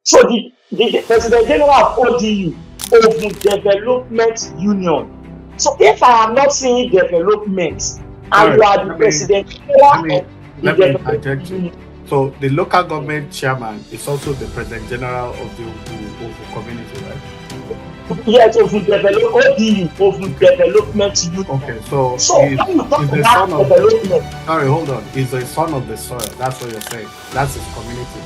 So the President General of ODU, Ogun Development Union. So if I am not seeing development and Sorry, you are the let me President General let me of the let me development interject you. union, So the local government chairman is also the president general of the Ovu community, right? yes, Ogun Develop ODU, Ogun Okay. Development Union. Okay. So So when you talk he's the about son of. development, Sorry, hold on. He's the son of the soil. That's what you're saying. That's his community.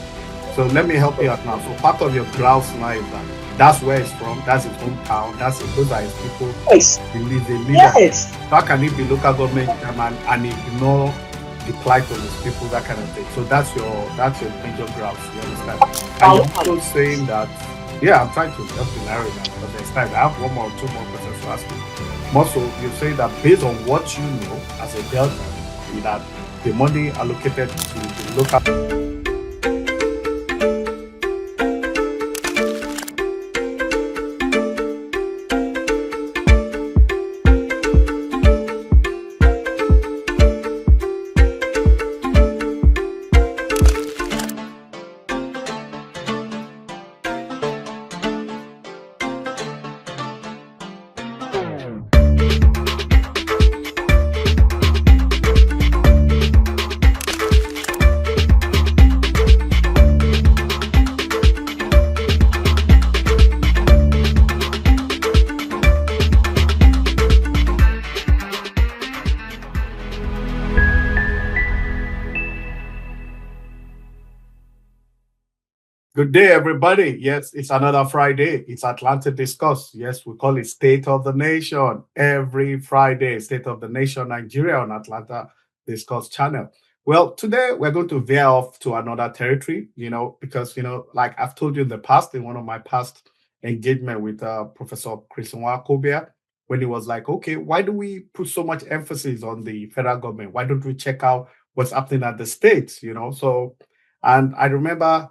So let me help you out now. So part of your grouse now is that that's where he's from. That's his hometown. Those are his people. yes, He's a leader. yes, How can he be local government chairman and ignore the plight of his people, that kind of thing? So that's your major grouse. You understand? And number you're one. also saying that, yeah, I'm trying to help you narrow it down because there's time. I have one more, two more questions to ask you. More so, you say that based on what you know as a Delta, that the money allocated to the local. Good day, everybody. Yes, it's another Friday. It's Atlanta Discuss. Yes, we call it State of the Nation every Friday. State of the Nation Nigeria on Atlanta Discuss channel. Well, today we're going to veer off to another territory, because, like I've told you in the past, in one of my past engagement with Professor Chris Nwakobia, when he was like, okay, why do we put so much emphasis on the federal government? Why don't we check out what's happening at the states, So, and I remember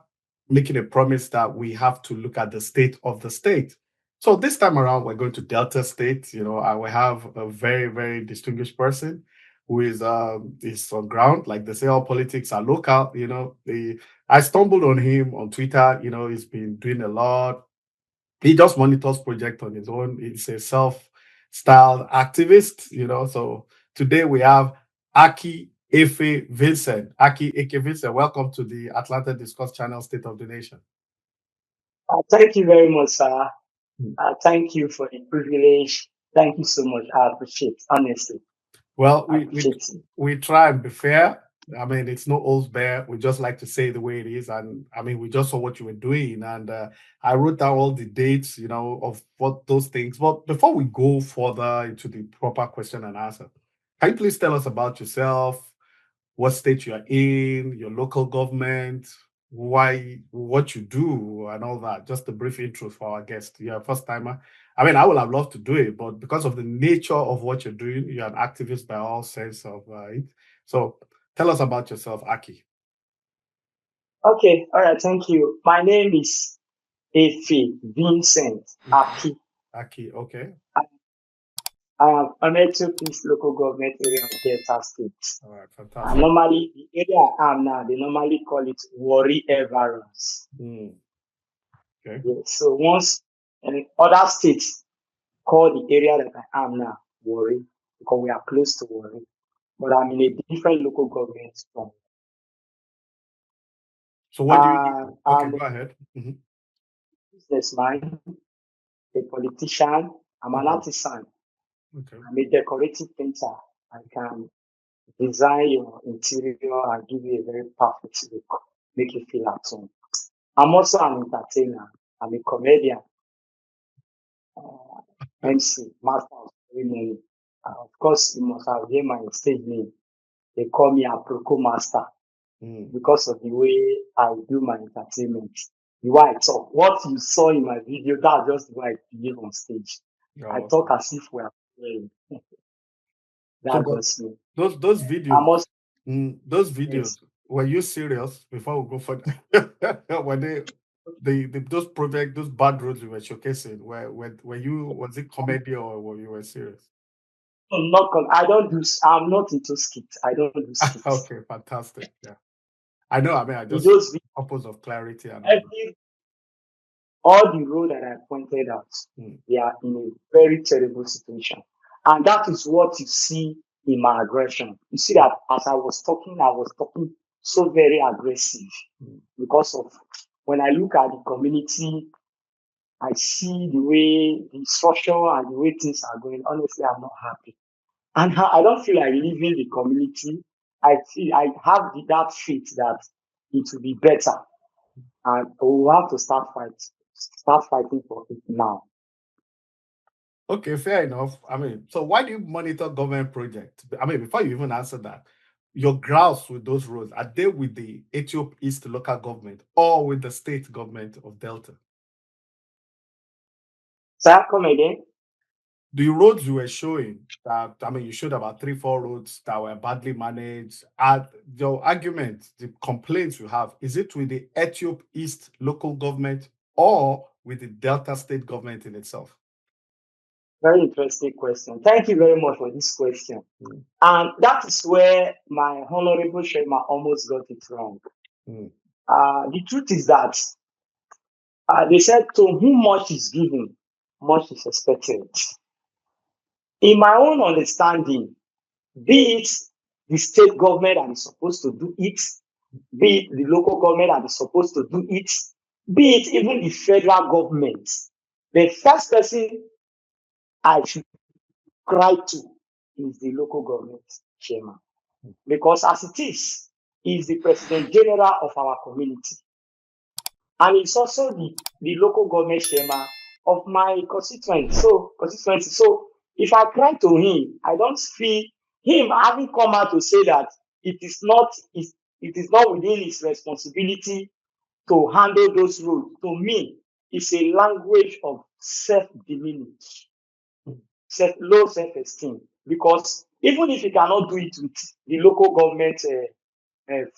making a promise that we have to look at the state of the state. So this time around, we're going to Delta State. I will have a very, very distinguished person who is on ground. Like they say, all politics are local. I stumbled on him on Twitter. He's been doing a lot. He just monitors project on his own. He's a self-styled activist. So today we have Aki EFE Vincent. Aki Eke Vincent, welcome to the Atlanta Discuss Channel State of the Nation. Thank you very much, sir. Hmm. Thank you for the privilege. Thank you so much. I appreciate it. Honestly, Well, I we appreciate it. we try and be fair. I mean, it's no old bear. We just like to say the way it is, and I mean, we just saw what you were doing, and I wrote down all the dates, of what those things. But before we go further into the proper question and answer, can you please tell us about yourself? What state you are in, your local government, why, what you do, and all that. Just a brief intro for our guest. You're a first timer. I mean, I would have loved to do it, but because of the nature of what you're doing, you're an activist by all sense of it. So tell us about yourself, Aki. Okay, all right, thank you. My name is Efe Vincent Okay. Aki. Aki, okay. I am Ametu East local government area of Delta State. All right, And fantastic. normally, the area I am now, they normally call it Warri Everance. Mm, okay. Yes, so once and other states call the area that I am now Warri because we are close to Warri. But I'm in a different local government from. So what do you do? Okay, I'm a go ahead. Mhm. businessman, a politician, I'm an Oh, artisan, okay. I'm a decorative painter. I can design your interior and give you a very perfect look, make you feel at home. I'm also an entertainer. I'm a comedian, uh, MC, master of ceremony. Of course, you must have heard my stage name. They call me a Aproko Master Mm. because of the way I do my entertainment, the way I talk. What you saw in my video, that's just the way I behave on stage. I Oh, talk as if we're playing. so That's but just me. those I'm videos, also, those videos, yes. were you serious before we go further? Were those projects, those bad roads you were showcasing, were you, was it comedy or were you were serious? I'm not, I don't do, I'm not into skits. I don't do skits. Okay, fantastic. Yeah. I know, I mean, I In just those purpose of clarity and all every that. all the road that I pointed out, they are in a very terrible situation. And that is what you see in my aggression. You see that as I was talking so very aggressive because of when I look at the community, I see the way the structure and the way things are going. Honestly, I'm not happy. And I don't feel like leaving the community. I have that faith that it will be better. And we'll have to start fighting for it now. Okay, fair enough. I mean, so why do you monitor government projects? I mean, before you even answer that, your grounds with those roads, are they with the Ethiop East local government or with the state government of Delta? So come again. The roads you were showing that, I mean, you showed about 3, 4 roads that were badly managed. Are your argument, the complaints you have, is it with the Ethiop East local government or with the Delta state government in itself? Very interesting question. Thank you very much for this question. And that is where my Honorable Shema almost got it wrong. The truth is that they said, to whom much is given, much is expected. In my own understanding, be it the state government that is supposed to do it, be it the local government that is supposed to do it, be it even the federal government, the first person I should cry to is the local government chairman. Because as it is, he is the president general of our community. And he's also the local government chairman of my constituency. So if I cry to him, I don't feel him having come out to say that it is not within his responsibility to handle those roads. To me, it's a language of self-diminish, low self-esteem. Because even if he cannot do it with the local government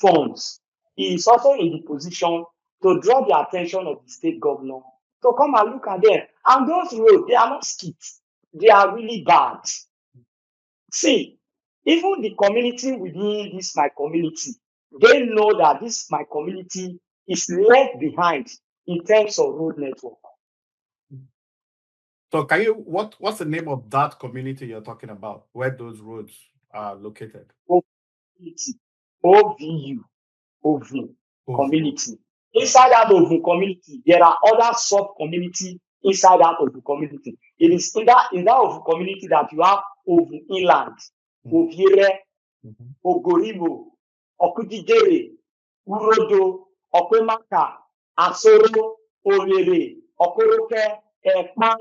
funds, he is also in the position to draw the attention of the state governor to come and look at them. And those roads, they are not skits. They are really bad. See, even the community within this my community, they know that this my community is left behind in terms of road network. So can you what's the name of that community you're talking about where those roads are located? Community, OVU, OVU community. Inside that OVU community, there are other sub-community inside that OVU community. It is in that OVU community that you have OVU Inland, Ovire, Ogoribo, Okudijere, Urodo, Okwemaka, Asoro, Orere, Okoroke, Ekpan.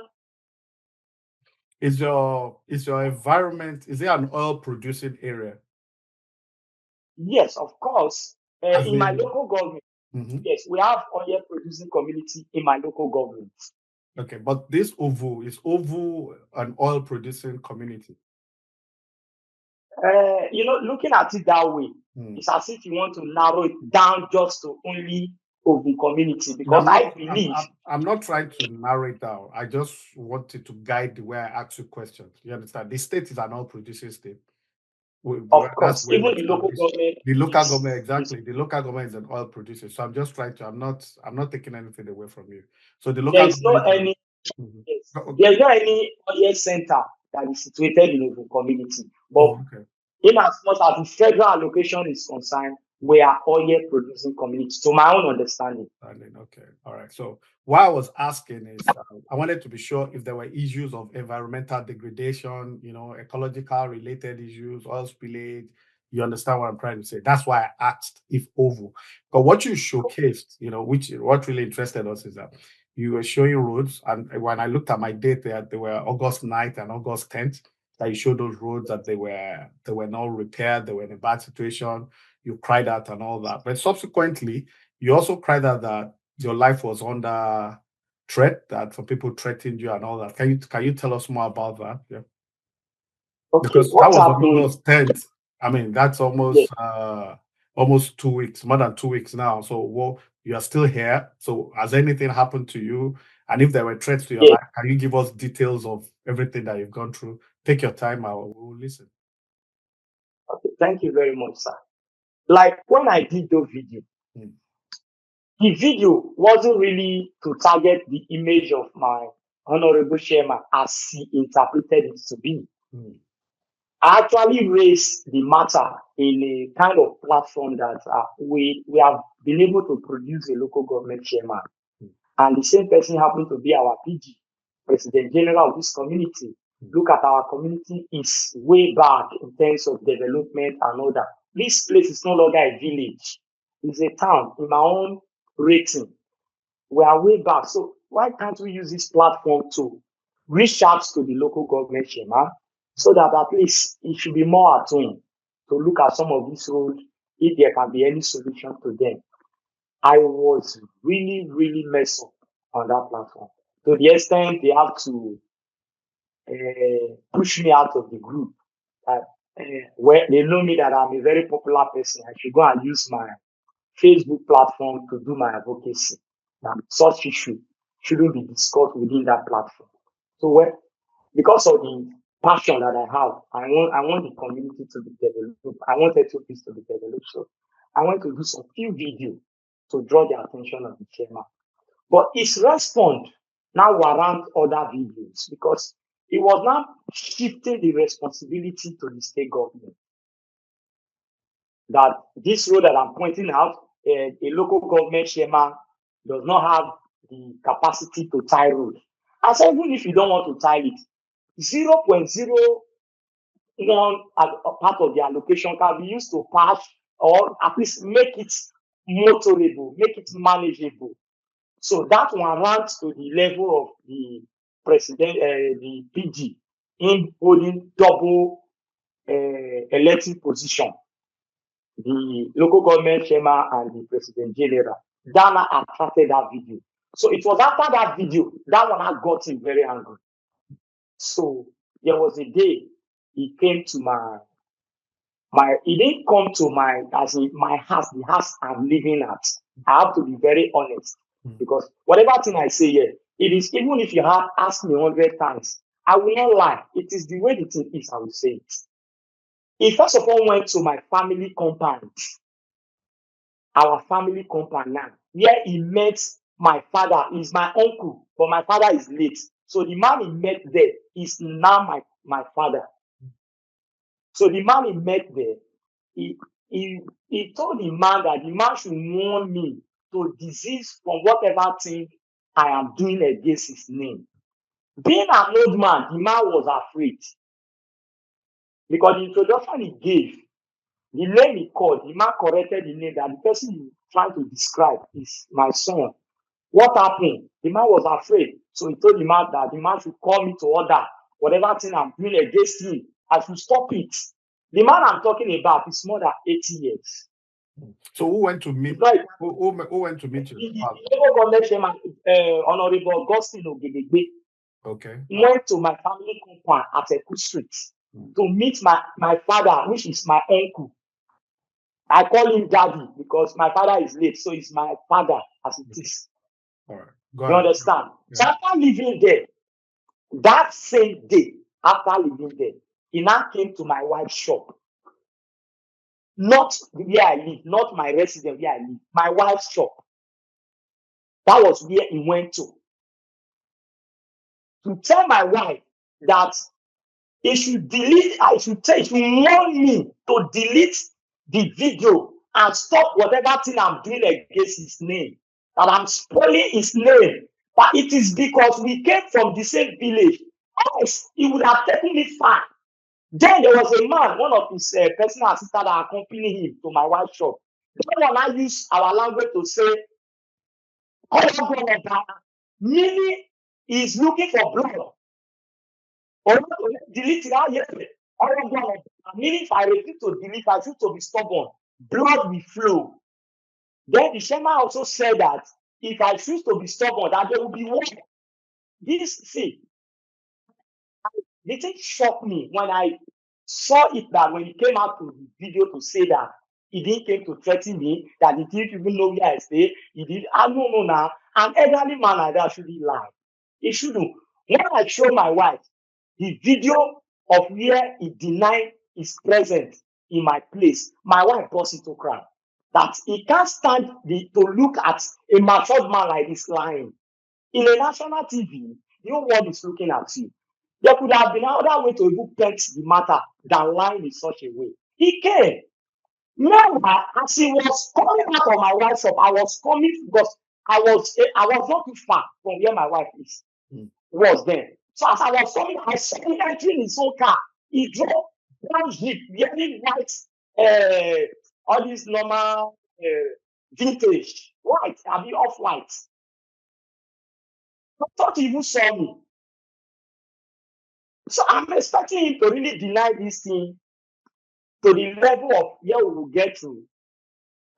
Is your environment, is it an oil producing area? Yes, of course. In my local government, yes, we have oil producing community in my local government. Okay, but this OVU, is OVU an oil producing community? Looking at it that way, it's as if you want to narrow it down just to only OVU community, because I believe I'm not trying to narrow it down. I just wanted to guide the way I ask you questions. You understand? The state is an oil producing state. Of course, even the local government. The local government, exactly. The local government is an oil producer. So I'm just trying to. I'm not taking anything away from you. So the local there's no any. Yes, there's no any oil center that is situated in the community. But in as much as the federal allocation is concerned, we are oil producing community, to my own understanding. Okay, all right. So what I was asking is, I wanted to be sure if there were issues of environmental degradation, ecological related issues, oil spillage. You understand what I'm trying to say? That's why I asked if OVU. But what you showcased, what really interested us is that you were showing roads, and when I looked at my data, they were August 9th and August 10th. That you showed those roads that they were not repaired, they were in a bad situation. You cried out and all that, but subsequently you also cried out that your life was under threat, that some people threatened you and all that. Can you tell us more about that? Yeah. Okay, because that was on August 10th. I mean, that's almost almost 2 weeks, more than 2 weeks now. So you are still here. So has anything happened to you? And if there were threats to your life, can you give us details of everything that you've gone through? Take your time, I will listen. Okay, thank you very much, sir. Like when I did the video, the video wasn't really to target the image of my honorable chairman as he interpreted it to be. I actually raised the matter in a kind of platform that we have been able to produce a local government chairman. And the same person happened to be our PG, President General of this community. Look at our community, is way back in terms of development and all that. This place is no longer a village, it's a town. In my own rating, we are way back. So why can't we use this platform to reach out to the local government chairman so that at least it should be more at home to look at some of these roads if there can be any solution to them. I was really, really messed up on that platform to the extent they have to push me out of the group. Where they know me that I'm a very popular person, I should go and use my Facebook platform to do my advocacy. And such issue shouldn't be discussed within that platform. So because of the passion that I have, I want the community to be developed. I want Ethiopians to be developed. So I want to do some few videos to draw the attention of the chairman. But his response now warrant other videos because it was now shifting the responsibility to the state government. That this road that I'm pointing out, a local government chairman does not have the capacity to tie road. I said, even if you don't want to tie it, 0.01 part of the allocation can be used to patch or at least make it motorable, make it manageable. So that one runs to the level of the president, the PG, in holding double elected position, the local government chairman and the president general. That attracted that video. So it was after that video, that one I got him very angry. So there was a day he came to he didn't come to my house, the house I'm living at. I have to be very honest because whatever thing I say here, it is, even if you have asked me 100 times, I will not lie. It is the way the thing is, I will say it. He first of all went to my family compound, our family compound now, where he met my father. He's my uncle, but my father is late. So the man he met there is now my father. So the man he met there, he told the man that the man should warn me to desist from whatever thing I am doing against his name. Being an old man, the man was afraid. Because the introduction he gave, the name he called, the man corrected the name that the person he's trying to describe is my son. What happened? The man was afraid. So he told the man that the man should call me to order. Whatever thing I'm doing against him, I should stop it. The man I'm talking about is more than 80 years. So who went to meet? Who went to meet you? The local government chairman, Honorable Augustine Ogedegbe, went to my family compound at Eku Street to meet my father, which is my uncle. I call him daddy because my father is late, so he's my father as it is. All right. You understand? Yeah. So after living there, that same day, after living there, he now came to my wife's shop. Not where I live, not my residence where I live, my wife's shop. That was where he went to tell my wife that he should delete, he should warn me to delete the video and stop whatever thing I'm doing against his name. That I'm spoiling his name. But it is because we came from the same village. Else, he would have taken me far. Then there was a man, one of his personal assistants that accompanied him to my wife's shop. That one I use our language to say, meaning he's looking for blood. Or delete it out, yes. Meaning if I refuse to delete, I choose to be stubborn, blood will flow. Then the chairman also said that if I choose to be stubborn, that there will be war. The thing shocked me when I saw it, that when he came out to the video to say that he didn't came to threaten me, that he didn't even know where I stay. He did. I don't know now. An elderly man like that shouldn't lie. He shouldn't. When I show my wife the video of where he denied his presence in my place, my wife burst into cry. that he can't stand to look at a matured man like this lying. In a national TV, the whole world is looking at you. There could have been another way to even paint the matter than lying in such a way. He came. Meanwhile, as he was coming out of my wife's shop, I was coming because I was not too far from where my wife was then. So as I was coming, I saw him entering his own car. He drove brown jeep, wearing white, all these normal vintage white, I mean off white. I thought he even saw me. So I'm expecting him to really deny this thing to the level of where we will get to.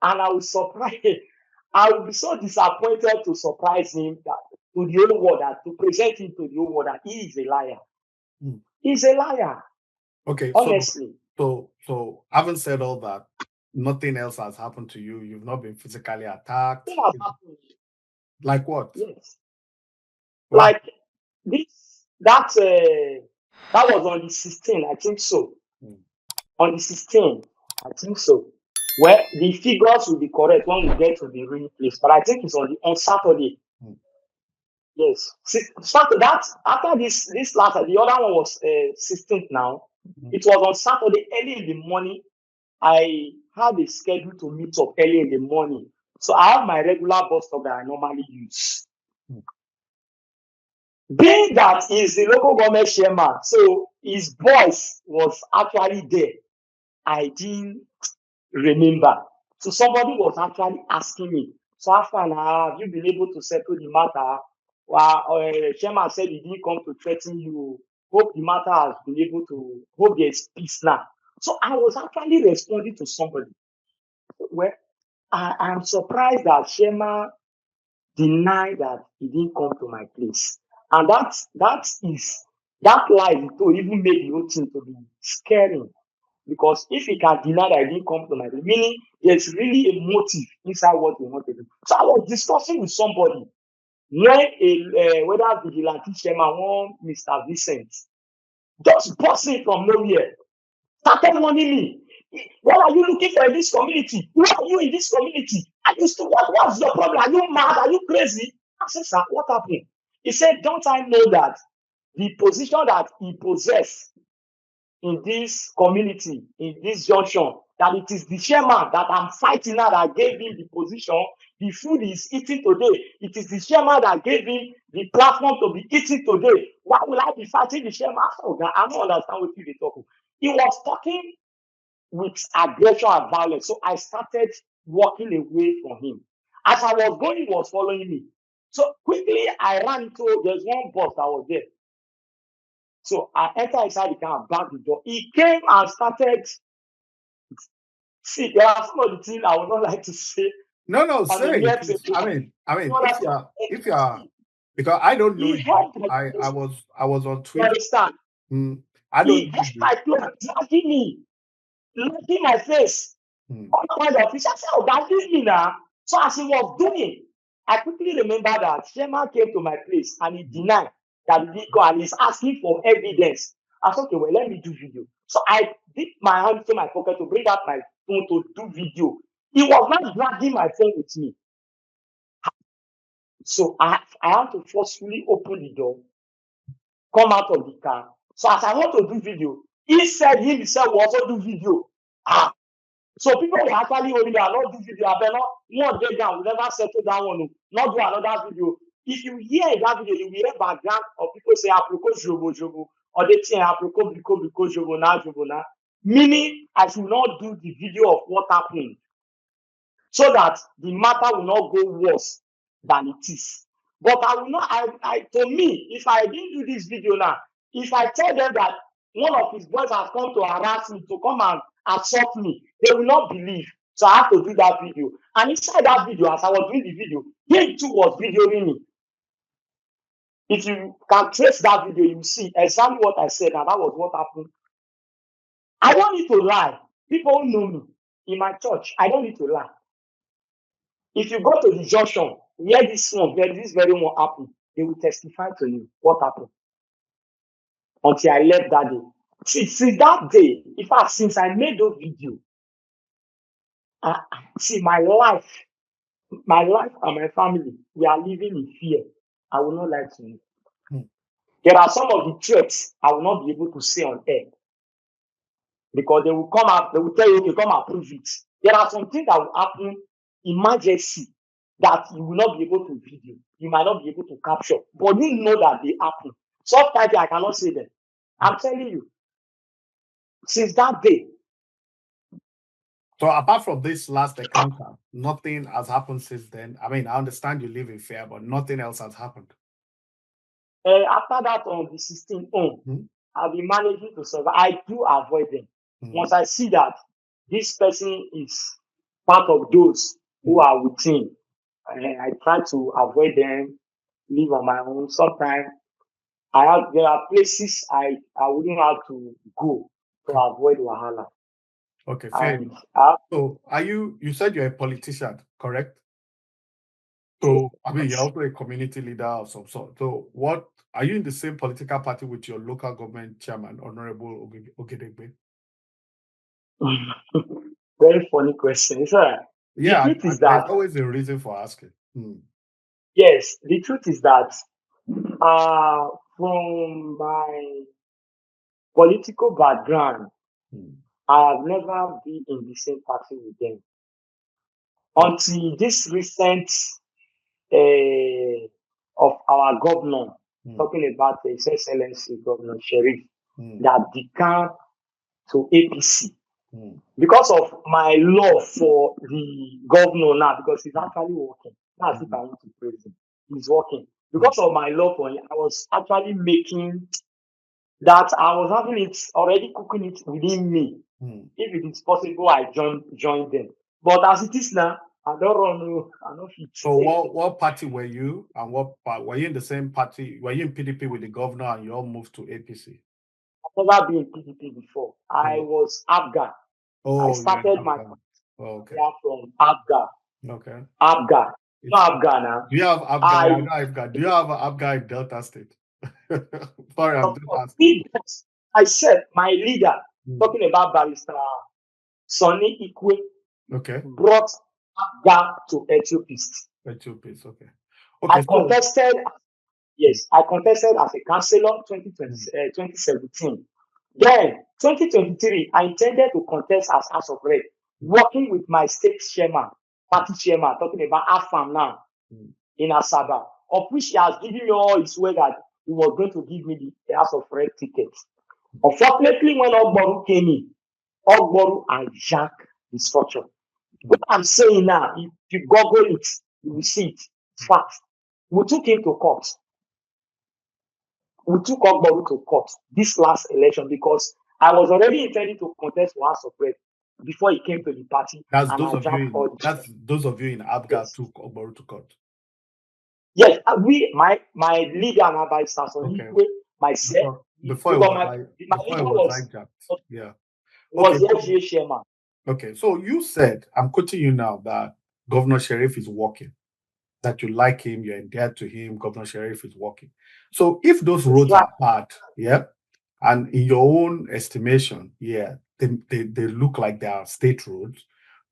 And I will be so disappointed to surprise him that to the whole world, that to present him to the whole world that he is a liar. He's a liar. Okay, honestly. So having said all that, nothing else has happened to you. You've not been physically attacked. Nothing has happened. Like what? Yes. Wow. Like this, that was on the 16th, I think so. On the 16th, I think so. Well, the figures will be correct when we get to the real place, but I think it's on Saturday. Yes. Saturday, after this last, the other one was 16th now. It was on Saturday early in the morning. I had a schedule to meet up early in the morning. So I have my regular bus stop that I normally use. Being that he's the local government chairman, so his voice was actually there. I didn't remember. So somebody was actually asking me, so after now, have you been able to settle the matter? Well, chairman said he didn't come to threaten you. Hope the matter has been able to, hope there's peace now. So I was actually responding to somebody. Well, I'm surprised that Shema denied that he didn't come to my place. And that lie to even make the whole thing to be scary. Because if he can deny that he didn't come to my place, meaning there's really a motive inside what he wanted to do. So I was discussing with somebody when whether vigilante chairman, one Mr. Vincent, just busting from nowhere, started warning me. What are you looking for in this community? Who are you in this community? What's your problem? Are you mad? Are you crazy? I said, sir, what happened? He said, don't I know that the position that he possesses in this community, in this junction, that it is the chairman that I'm fighting now that gave him the position, the food he's eating today. It is the chairman that gave him the platform to be eating today. Why will I be fighting the chairman? I don't understand what you're talking. He was talking with aggression and violence. So I started walking away from him. As I was going, he was following me. So quickly I ran into, there's one bus that was there. So I entered inside the car and backed the door. He came and started. See, there are some of the things I would not like to say. No, say it. I mean, if you are, because I don't know you. I was on Twitter. Understand? I don't He held my clothes, dragging me, looking my face. All kinds of things. I said, oh, that is me now. So as he was doing, I quickly remember that Sherman came to my place and he denied that he did go and he's asking for evidence. I said, okay, well, let me do video. So I dipped my hand into my pocket to bring out my phone to do video. He was not dragging my phone with me. So I had to forcefully open the door, come out of the car. So as I want to do video, he said himself will also do video. So people were actually holding me, I'll not do video. I better not get down. We'll never settle down one. Not do another video. If you hear that video, you will hear background of people say aproko jobo, or they say aproko biko jobo na. Meaning I should not do the video of what happened, so that the matter will not go worse than it is. But I will not. To me, if I didn't do this video now, if I tell them that one of his boys has come to harass me, to come and assault me, they will not believe. So I have to do that video. And inside that video, as I was doing the video, he too was videoing me. If you can trace that video, you will see exactly what I said, and that was what happened. I don't need to lie. People know me in my church. I don't need to lie. If you go to the junction where this very one happened, they will testify to you what happened. Until I left that day. Since that day, in fact, since I made those videos, See, my life and my family, we are living in fear. I will not lie to you. Hmm. There are some of the threats I will not be able to say on air because they will come out, they will tell you, okay, come and prove it. There are some things that will happen, emergency, that you will not be able to video. You might not be able to capture, but you know that they happen. Sometimes I cannot say them. I'm telling you, since that day, So apart from this last encounter, nothing has happened since then. I mean, I understand you live in fear, but nothing else has happened. after that on the 16th Hmm? I've been managing to survive. I do avoid them. Hmm. Once I see that this person is part of those who Hmm. are with him, I try to avoid them, live on my own. Sometimes there are places I wouldn't have to go to Okay. avoid wahala. Okay, fair And enough. So you said you're a politician, correct? yes, So, I mean, you're also a community leader of some sort. So, what are you in the same political party with your local government chairman, Honorable Ogedegbe? very funny question. So the Yeah, truth is there's that always a reason for asking. Hmm. yes, the truth is that from my political background, Hmm. I have never been in the same party with them Oh, until this recent uh, of our governor, hmm. talking about His Excellency Governor Sheriff, Hmm. that decamped to APC Hmm. because of my love for the governor now, because he's Hmm. actually working. That's if I Hmm. want to praise him. He's working. Hmm. Because of my love for him, I was actually making that I was having it already cooking it within me. Hmm. If it is possible, I join them. But as it is now, I don't run. I don't So, fit. what party were you, and were you in the same party? Were you in PDP with the governor, and you all moved to APC? I've never been in PDP before. I Oh, was Afghan. I oh, you're in started my Afghan. Oh, okay, career from Afghan. okay. Afghan. You know It's Afghan, huh? Do you have Afghan? I I know Afghan. Do you have an Afghan in Delta State? Sorry, I'm just support. asking. I said my leader, Hmm. talking about Barrister Sonny Ikwe, Okay, brought Afghan to Ethiopists. Ethiopians. Okay, I okay. So, contested. hmm, Yes, I contested as a councillor hmm, 2017. Then 2023, I intended to contest as House of Rep, hmm, working with my state chairman, party chairman, talking about AFAM now hmm. in Asaba, of which he has given me all his way that he was going to give me the House of Rep ticket. Unfortunately, when Ogboru came in, Ogboru hijacked the structure. Hmm. What I'm saying now, if you Google it, you will see it. It's fact. We took him to court. We took Ogboru to court this last election because I was already intending to contest for House of Rep before he came to the party and I jacked all the That's those of you in Afghan yes. took Oboru to court. Yes, my leader and by Okay, Sasonikwe, myself, before it because was my leader hijacked. Yeah. Okay. was the FGA chairman. Okay. So you said, I'm quoting you now, that Governor Sheriff is working, that you like him, you're endeared to him, Governor Sheriff is working. So if those It's roads right. are bad, yeah, and in your own estimation, yeah, they look like they are state roads,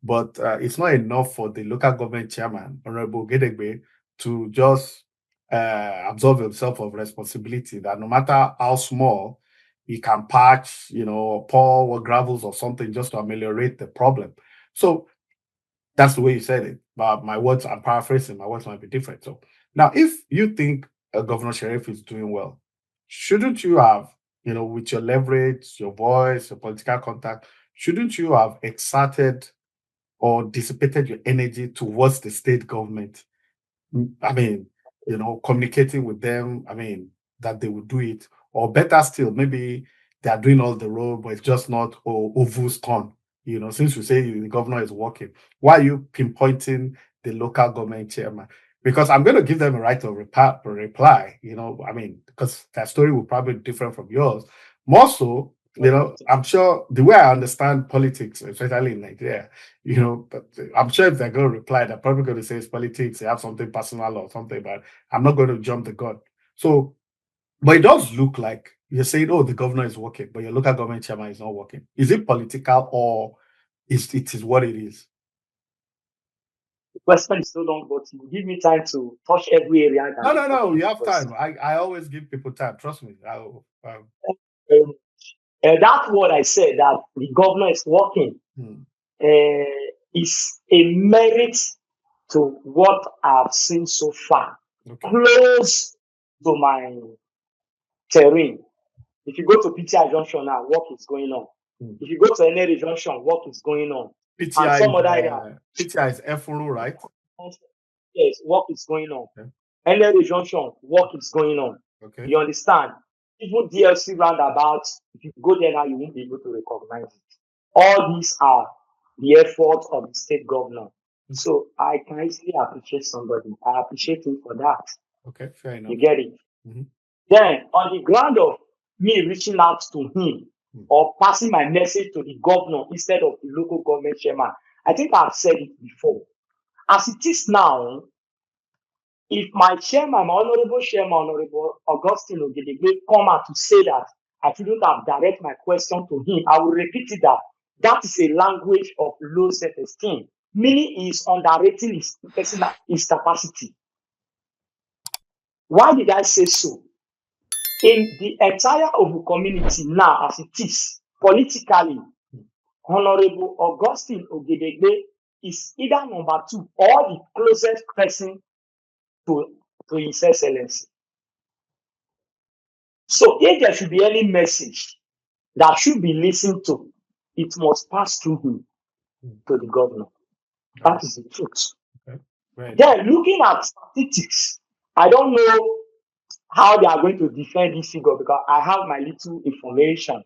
but it's not enough for the local government chairman, Honorable Gedegbe, to just absolve himself of responsibility that no matter how small, he can patch, or pour or gravels or something just to ameliorate the problem. So that's the way you said it. But my words, I'm paraphrasing, my words might be different. So now, if you think Governor Sheriff is doing well, shouldn't you have, with your leverage, your voice, your political contact, shouldn't you have exerted or dissipated your energy towards the state government? I mean, communicating with them, I mean, that they would do it. Or better still, maybe they are doing all the road, but it's just not Ovu's turn. Since you say the governor is working, why are you pinpointing the local government chairman? Because I'm going to give them a right of reply, I mean, because their story will probably be different from yours. More so, I'm sure the way I understand politics, especially in Nigeria, but I'm sure if they're going to reply, they're probably going to say it's politics, they have something personal or something, but I'm not going to jump the gun. So, but it does look like you're saying, oh, the governor is working, but your local government chairman is not working. Is it political or it is what it is? The question is so long, but you give me time to touch every area I can touch No. in You the have time. question. I always give people time. Trust me. Um, that word I said that the governor is working Hmm, is a merit to what I've seen so far, okay. close to my terrain. If you go to PTI Junction now, work is going on. Hmm. If you go to any junction, work is going on. And PTI some is other area, PTI is Efuru, right? yes, work is going on. Okay. Any junction, work is going on. Okay. You understand? Even DLC roundabout, if you go there now, you won't be able to recognize it. All these are the efforts of the state governor. So I can easily appreciate somebody. I appreciate him for that. Okay. Fair You enough. get it? Mhm. Then, on the ground of me reaching out to him Hmm. or passing my message to the governor instead of the local government chairman, I think I've said it before. As it is now, if my chairman, my honorable chairman, Honorable Augustine Ogedegbe, come out to say that I shouldn't have direct my question to him, I will repeat it that that is a language of low self-esteem, meaning he is underrating his capacity. Why did I say so? In the entire Ovu community now, as it is, politically, Honorable Augustine Ogedegbe is either number 2 or the closest person to His Excellency. So if there should be any message that should be listened to, it must pass through him to the governor. That is the truth. Okay. Right. Then looking at statistics, I don't know how they are going to defend this figure because I have my little information.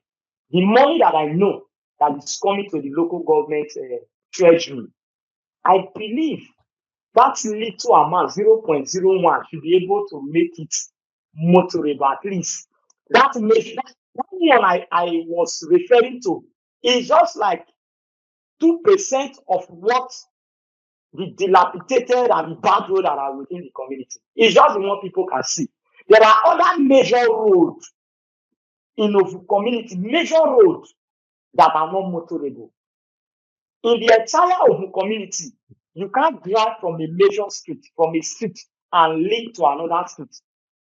The money that I know that is coming to the local government treasury, I believe that little amount, 0.01, should be able to make it motorable at least. That one I was referring to is just like 2% of what the dilapidated and the bad roads that are within the community. It's just the one people can see. There are other major roads in the community, major roads that are not motorable. In the entire Ogun community, you can't drive from a major street, from a street, and link to another street.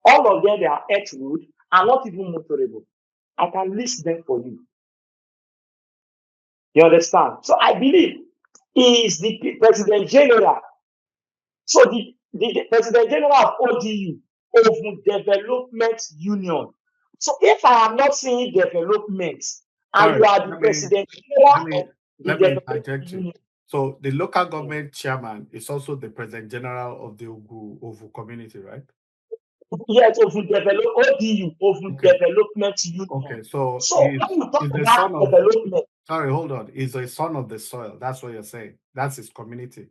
All of them, they are earth road and not even motorable. I can list them for you. You understand? So I believe he is the President General. So the President General of ODU, Ogun Development Union. So if I am not seeing development and you Sorry. are the President General Let me of the let me Development interject you. Union, So the local government chairman is also the president general of the Ovu community, right? yes, Ogun ODU, Ogun Okay. Development Union. Okay. So So when you talk is the about son of development, sorry, hold on. Is a son of the soil. That's what you're saying. That's his community.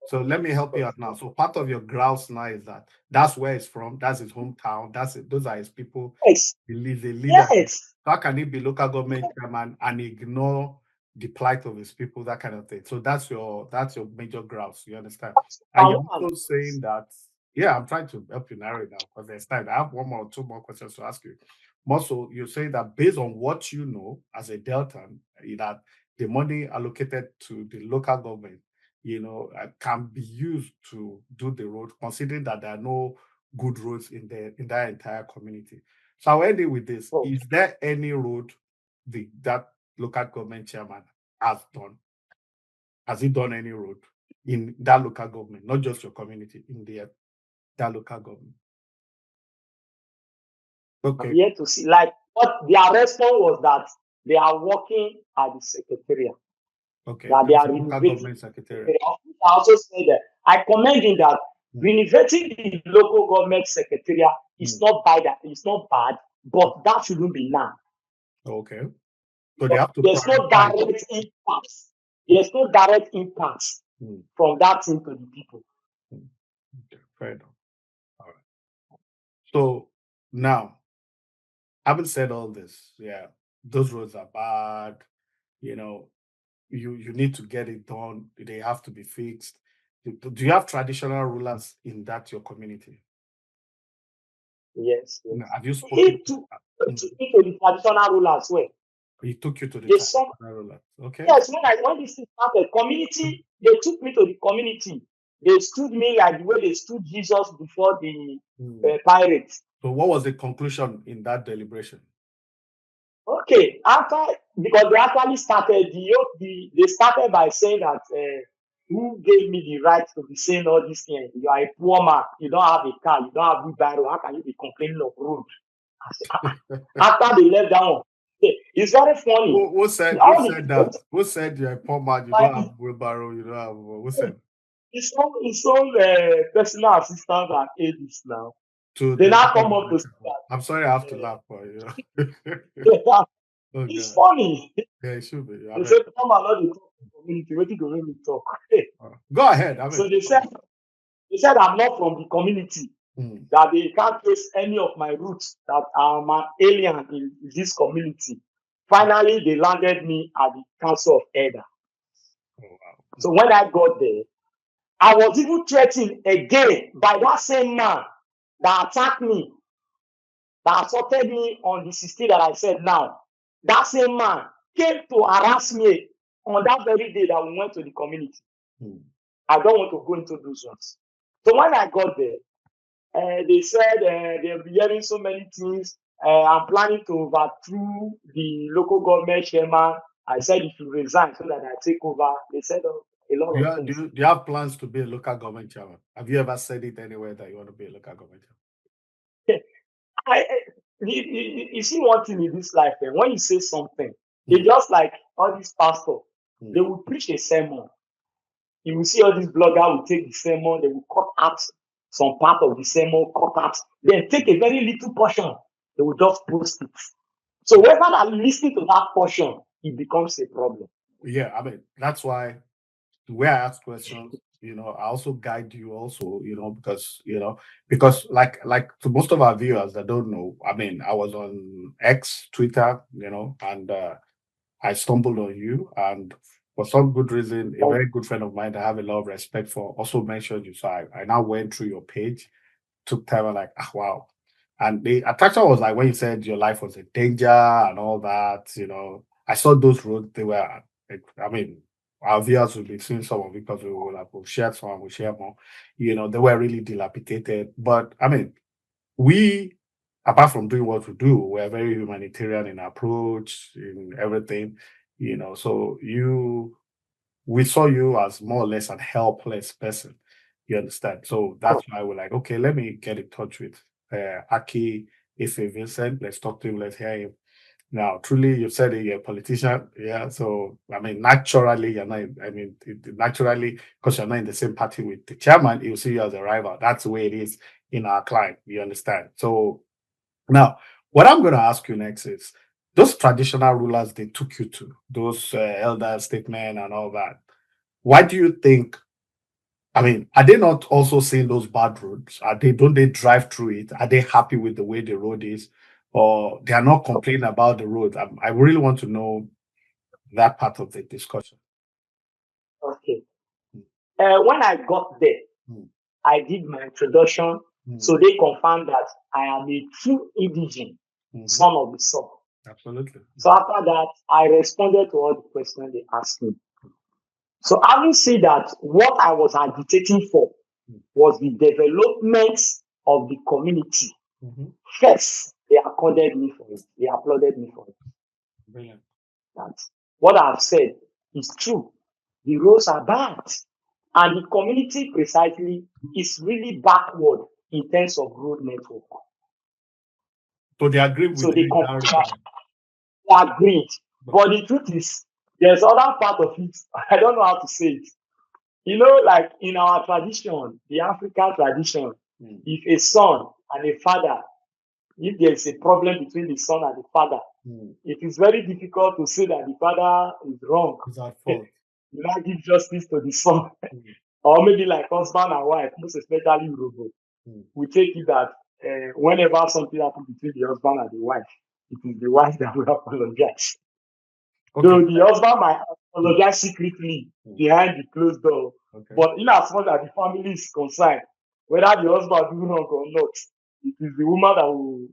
So let me help you out now. So part of your grouse now is that that's where he's from. That's his hometown. That's it. Those are his people. yes, He's a leader. yes, How can he be local government chairman and ignore the plight of his people, that kind of thing? So that's your major grouse. You understand? And you're one. also saying that, yeah, I'm trying to help you narrow it down because there's time. I have one more, two more questions to ask you. Also, you say that based on what you know as a Deltan, that the money allocated to the local government, can be used to do the road, considering that there are no good roads in that entire community. So I'll end it with this. Oh, Is there any road that local government chairman has done? Has he done any road in that local government, not just your community, in that local government? I'm Okay, here to see. Like what their response was that they are working at the secretariat, okay. that they That's are the local renovating government the secretariat. secretariat. I also said that I commend him that Hmm, renovating the local government secretariat is hmm. not bad. It's not bad, but that shouldn't be now. Okay. So they have to There's no prioritize. direct impact. There's no direct impact Hmm, from that thing to the people. hmm. Okay, fair enough. All right. So now, having said all this, yeah, those roads are bad. You know, you need to get it done. They have to be fixed. Do you have traditional rulers in that your community? Yes, yes. Have you spoken He to? took, he took me to the traditional rule as well. He took you to the They some traditional rulers. Okay. yes, when this thing started, community, they took me to the community. They stood me like the way they stood Jesus before the Mm. pirates. So what was the conclusion in that deliberation? Okay, after, because they actually started they started by saying that who gave me the right to be saying all these things? You are a poor man. You don't have a car. You don't have wheelbarrow. How can you be complaining of road? I said, after they left that one, it's very funny. Who said All the that? Who said you're a poor man, you don't have wheelbarrow, you don't have who said his own personal assistants and aides now. to They now deliver come the up to say message? I'm sorry I have to laugh, but that. oh It's god. funny. Yeah, it should be. I They mean, say, come and not the talk in the community. What you go make me talk? go ahead. I mean, So they said I'm not from the community, that they can't trace any of my roots, that I'm an alien in this community. Finally, they landed me at the Council of Elder. oh, wow. So when I got there, I was even threatened again by that same man that attacked me, that assaulted me on the 16 that I said now. That same man came to harass me on that very day that we went to the community. I don't want to go into those ones. So when I got there, they said they'll be hearing so many things. I'm planning to overthrow the local government chairman. I said if you resign so that I take over. They said a lot of things. Do you have plans to be a local government chairman? Have you ever said it anywhere that you want to be a local government chairman? You see one thing in this life, when you say something, it's just like all these pastors, they will preach a sermon. You will see all these bloggers will take the sermon, they will cut out some part of the sermon, cut out, then take a very little portion, they will just post it. So whoever that listening to that portion, it becomes a problem. Yeah, I mean, that's why the way I ask questions, I also guide you also, because like to most of our viewers that don't know, I mean, I was on X, Twitter, and I stumbled on you, and for some good reason, a very good friend of mine that I have a lot of respect for also mentioned you. So I now went through your page, took time, and like, wow. And the attraction was like when you said your life was in danger and all that, I saw those roads, they were, I mean, our viewers will be seeing some of it because we'll share some, we'll share more. They were really dilapidated. But I mean, we, apart from doing what we do, we're very humanitarian in approach, in everything, so we saw you as more or less an helpless person. You understand? So that's why we're like, okay, let me get in touch with Aki EFE Vincent. Let's talk to him. Let's hear him. Now, truly, you said you're a politician. Yeah. So, I mean, naturally, you're not, naturally, because you're not in the same party with the chairman, he'll see you as a rival. That's the way it is in our client. You understand? So, now, what I'm going to ask you next is those traditional rulers they took you to, those elder statesmen and all that. Why do you think? I mean, are they not also seeing those bad roads? Don't they drive through it? Are they happy with the way the road is? Or they are not complaining about the road? I really want to know that part of the discussion. Okay. When I got there, Mm. I did my introduction. So they confirmed that I am a true indigene, son of the sun. Absolutely. So after that, I responded to all the questions they asked me. So having said that, what I was agitating for was the development of the community. First, they accorded me for it. They applauded me for it. Brilliant. That's what I've said is true. The roads are bad. And the community precisely is really backward in terms of road network. So they agree with So you in that regard. they agreed. But the truth is, there's other part of it. I don't know how to say it. Like in our tradition, the African tradition, if a son and a father, if there's a problem between the son and the father, it is very difficult to say that the father is wrong. It's our fault. You now give justice to the son. Or maybe like husband and wife, most especially Urobo. We take it that whenever something happens between the husband and the wife, it is the wife that will apologize. Okay. So the husband might apologize secretly behind the closed door. Okay. But in as far as the family is concerned, whether the husband do wrong or not, it is the woman that will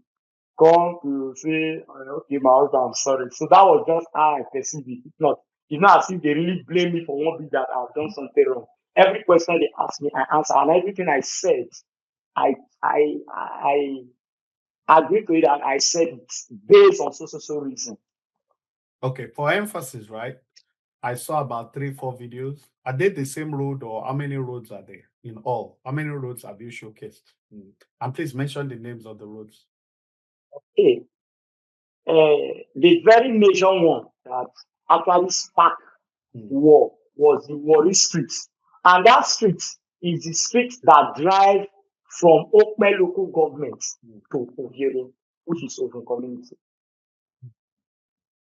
come to say, okay, my husband, I'm sorry. So that was just how I perceived it. It's not as if they really blame me for one bit that I've done something wrong. Every question they ask me, I answer, and everything I said, I agree to it, and I said it based on so reason. Okay, for emphasis, right? I saw about 3-4 videos. Are they the same road, or how many roads are there in all? How many roads have you showcased? And please mention the names of the roads. Okay. The very major one that actually sparked war was the Warri Street. And that street is the street that drive from Okme local government to Oviere, which is Ogun community.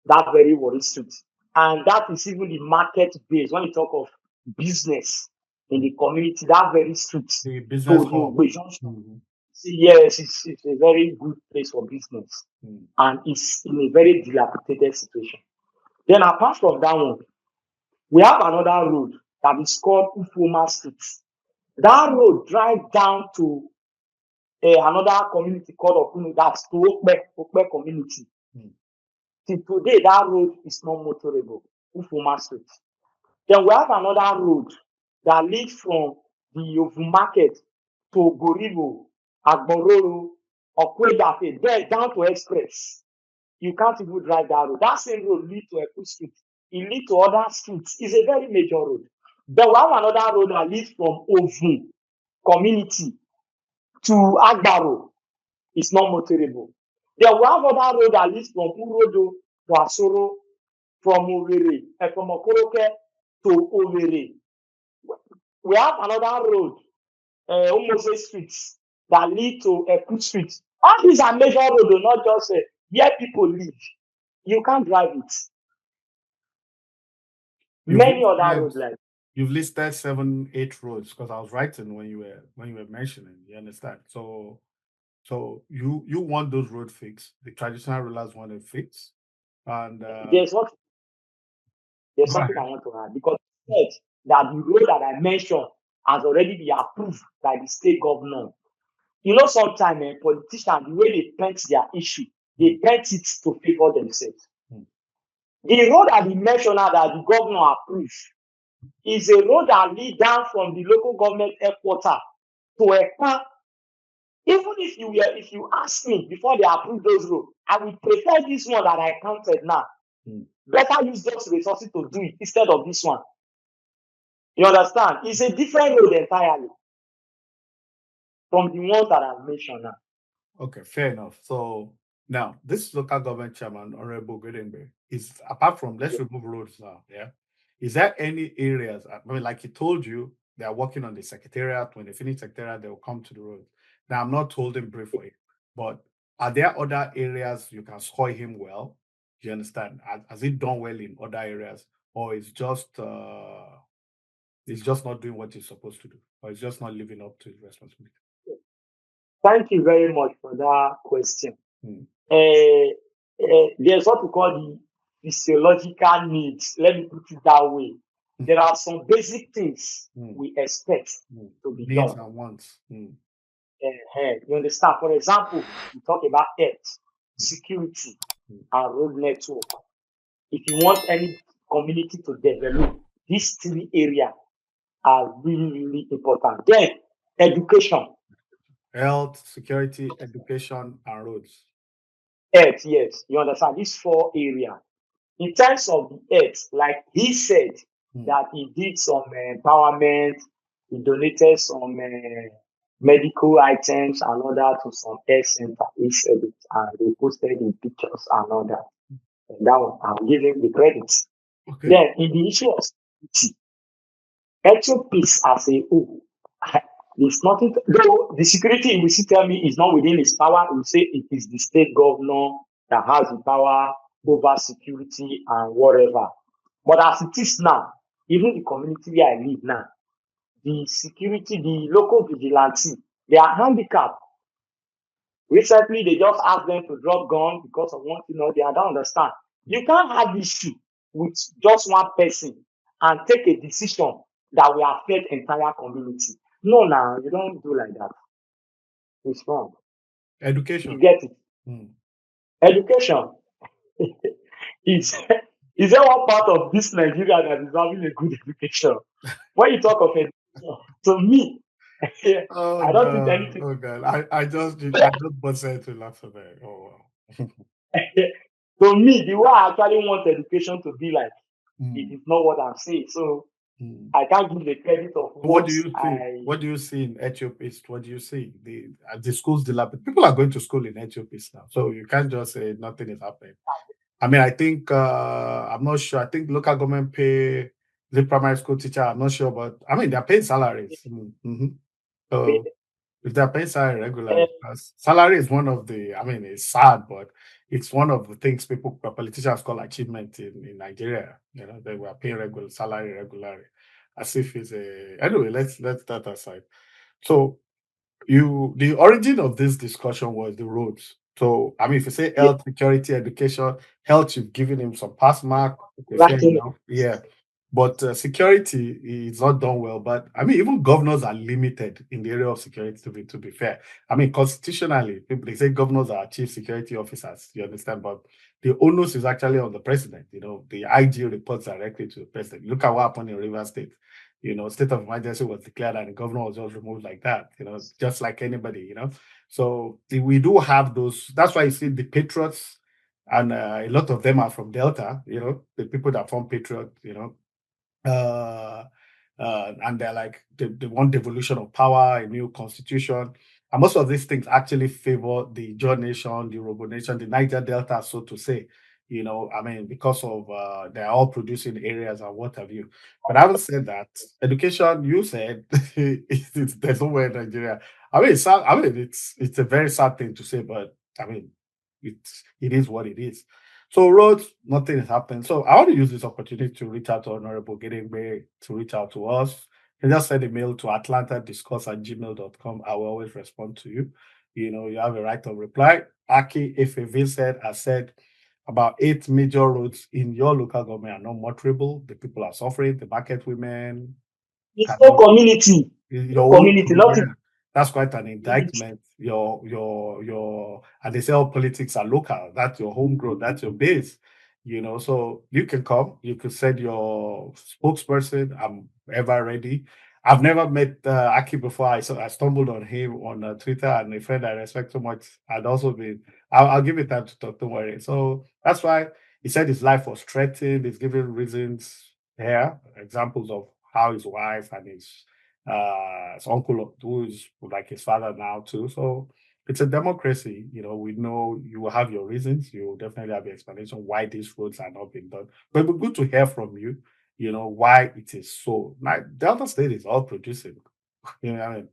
That very Warri Street. And that is even the market base. When you talk of business in the community, that very street The to business the hub. Ogbe Junction. Yes, it's a very good place for business. And it's in a very dilapidated situation. Then apart from that one, we have another road that is called Ufoma Street. That road drive down to another community called Okunu, that's to Okpe community. Till today, that road is not motorable, Ufoma Street. Then we have another road that leads from the Yovu Market to Goribo, Agbororo, Okwedafe, there down to Express. You can't even drive that road. That same road leads to Eku Street. It leads to other streets. It's a very major road. Then we have another road that leads from Ovu community to Agbaro. It's not motorable. Then we have other road that leads from Urodo to Asoro, from Owerri, from Okoroke to Owerri. We have another road, Umose Street, that lead to Eku Street. All these are major roads, not just where people live. You can't drive it. Many other roads like you've listed 7, 8 roads, because I was writing when you were mentioning. You understand? So you want those road fixed. The traditional rulers want it fixed, and there's something I want to add, because it said that the road that I mentioned has already been approved by the state governor. You know, sometimes politicians, the way they paint their issue, they paint it to favor themselves. The road that we mentioned now that the governor approved is a road that leads down from the local government headquarters to Ekpa. Even if you ask me before they approve those roads, I would prefer this one that I counted now. Better use those resources to do it instead of this one. You understand? It's a different road entirely from the ones that I've mentioned now. Okay, fair enough. So now this local government chairman, Honorable Goodenberg, is, apart from, let's remove roads now, is there any areas, I mean, like he told you, they are working on the secretariat. When they finish secretariat, they will come to the road. Now, I'm not told him brief for it, but are there other areas you can score him well? Do you understand? Has he done well in other areas, or it's just not doing what he's supposed to do, or he's just not living up to his responsibility? Thank you very much for that question. There's what we call the physiological needs. Let me put it that way. There are some basic things we expect to be Needs done. and wants. You understand? For example, we talk about health, security, and road network. If you want any community to develop, these 3 areas are really, really important. Then, education. Health, security, education, and roads. Health, yes. You understand? These 4 areas. In terms of the health, like he said, that he did some empowerment, he donated some medical items and all that to some health center. He said it, and they posted in pictures and all that. And that one, I'll give him the credit. Okay. Then, in the issue of security, actual peace as a whole, it's nothing. Though the security, he will still tell me, is not within his power. He will say it is the state governor that has the power over security and whatever. But as it is now, even the community where I live now, the security, the local vigilante, they are handicapped. Recently, they just asked them to drop guns because of one thing or the other. I don't understand. You can't have issue with just one person and take a decision that will affect entire community. No, now you don't do like that. It's wrong. Education. You get it? Education. Is there one part of this Nigeria that is having a good education? When you talk of education, To me, Oh I don't think God, anything. oh God. I just busted to laugh today. Oh wow. To me, the way I actually want education to be like, it Mm, is not what I'm saying. So mm. I can't give the credit of So what what do you see? I. What do you see in Ethiopia? What do you see? The schools dilapidated. People are going to school in Ethiopia now, so you can't just say nothing is happening. I mean, I think I'm not sure. I think local government pay the primary school teacher. I'm not sure, but I mean they're paying salaries. Mhm. So if they're paying salary regularly, because salary is one of the. I mean, it's sad, but it's one of the things politicians call achievement in Nigeria. You know, they were paying regular salary regularly, as if it's a. Anyway, let's that aside. So the origin of this discussion was the roads. So I mean, if you say Yeah, health, security, education, health, you've given him some pass mark. Okay, fair ranking enough. Yeah, but security is not done well. But I mean, even governors are limited in the area of security. To be fair, I mean, constitutionally, people they say governors are chief security officers. You understand? But the onus is actually on the president. You know, the IG reports directly to the president. Look at what happened in Rivers State. You know, state of emergency was declared and the governor was just removed like that. You know, just like anybody. You know, so we do have those. That's why you see the patriots, and a lot of them are from Delta. You know, the people that form Patriot. You know, uh, and they're like they want devolution of power, a new constitution, and most of these things actually favor the Jaw Nation, the Robo Nation, the Niger Delta, so to say. You know, I mean, because of they're all producing areas and what have you. But having said that, education, you said, there's nowhere in Nigeria. I mean, it's sad, I mean, it's a very sad thing to say, but I mean, it is what it is. So roads, nothing is happening. So I want to use this opportunity to reach out to Honorable Gedengbe to reach out to us. You just send a mail to atlantadiscuss@gmail.com. I will always respond to you. You know, you have a right of reply. Aki EFE said, I said about 8 major roads in your local government are not motorable. The people are suffering. The market women it's no cannot community, no your own community, yeah, nothing. that's quite an indictment. Your and they say all politics are local. That's your homegrown, that's your base. You know, so you can come, you could send your spokesperson. I'm ever ready. I've never met Aki before. I stumbled on him on Twitter, and a friend I respect so much had also been. I'll give it time to talk. Don't worry. So that's why he said his life was threatened. He's giving reasons here, examples of how his wife and his uncle who is like his father now too. So it's a democracy. You know, we know you will have your reasons. You will definitely have your explanation why these roads are not being done. But it'd be good to hear from you. You know why it is so. Now, Delta State is all producing. You know what I mean?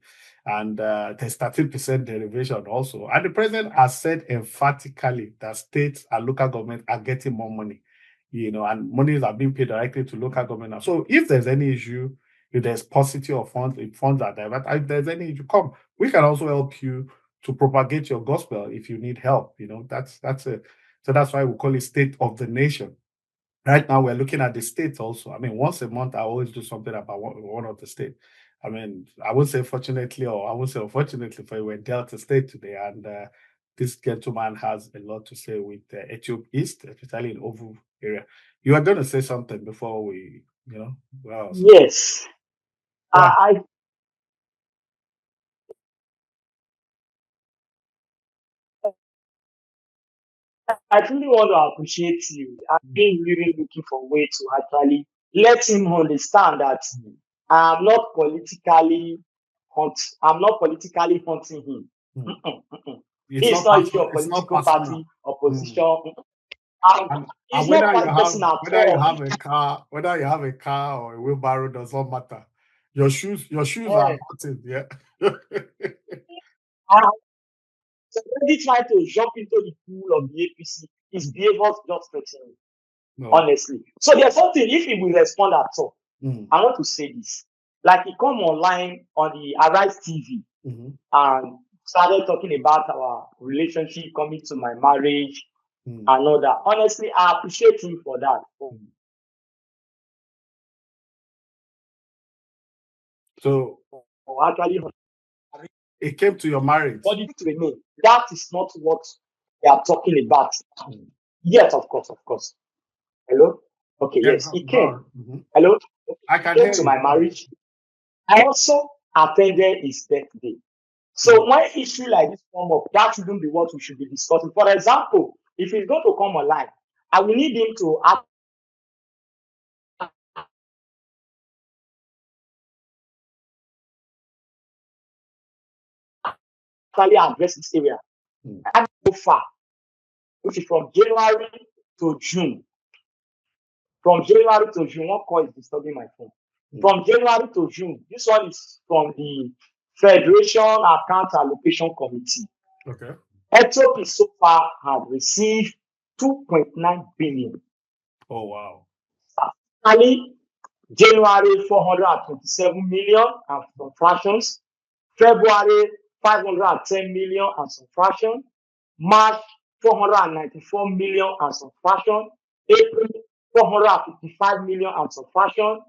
And there's 13% derivation also. And the president has said emphatically that states and local government are getting more money, you know, and monies are being paid directly to local government now. So if there's any issue, if there's paucity of funds, if funds are diverted, if there's any issue, come. We can also help you to propagate your gospel if you need help. You know, that's it. So that's why we call it state of the nation. Right now, we're looking at the states also. I mean, once a month, I always do something about one of the states. I mean, I would say fortunately, or I would say unfortunately for you, we're Delta State today, and this gentleman has a lot to say with Ethiopia East, especially in Ovu area. You are going to say something before we, well, so Yes, yeah. I I truly want to appreciate you. I've Mm, been really looking for a way to actually let him understand that mm, I'm not politically I'm not politically hunting him. mm. It's It's not not issue personal. of It's not political personal. party, opposition. Mm. And It's not whether you part have person at whether you all. have a car, whether you have a car or a wheelbarrow does not matter. Your shoes are Eh, important, yeah. I'm already trying to jump into the pool of the APC. His behavior just threatening, No. honestly. So there's something, if he will respond at all, Mm, I want to say this. Like he come online on the Arise TV mhm, and started talking about our relationship, coming to my marriage mm, and all that. Honestly, I appreciate him for that. mm. So For actually, it came to your but marriage. the to remain, that is not what they are talking about. Mm. Yes, of course, of course. Hello? Okay, Yeah, yes, go, he go came. on. Mhm. Hello? I He can came hear to you. my Go on. marriage. I also attended his birthday. So when issue like this come up, that shouldn't be what we should be discussing. For example, if he's going to come online, I will need him to actually address this area. I go far, which is from January to June. From January to June, one call is disturbing my phone. From January to June, this one is from the Federation Account Allocation Committee. Okay. Ethiopia so far had received 2.9 billion. Oh, wow. Statistically, January 427 million and some fractions. February 510 million and some fraction. March 494 million and some fraction. April 455 million and some fraction.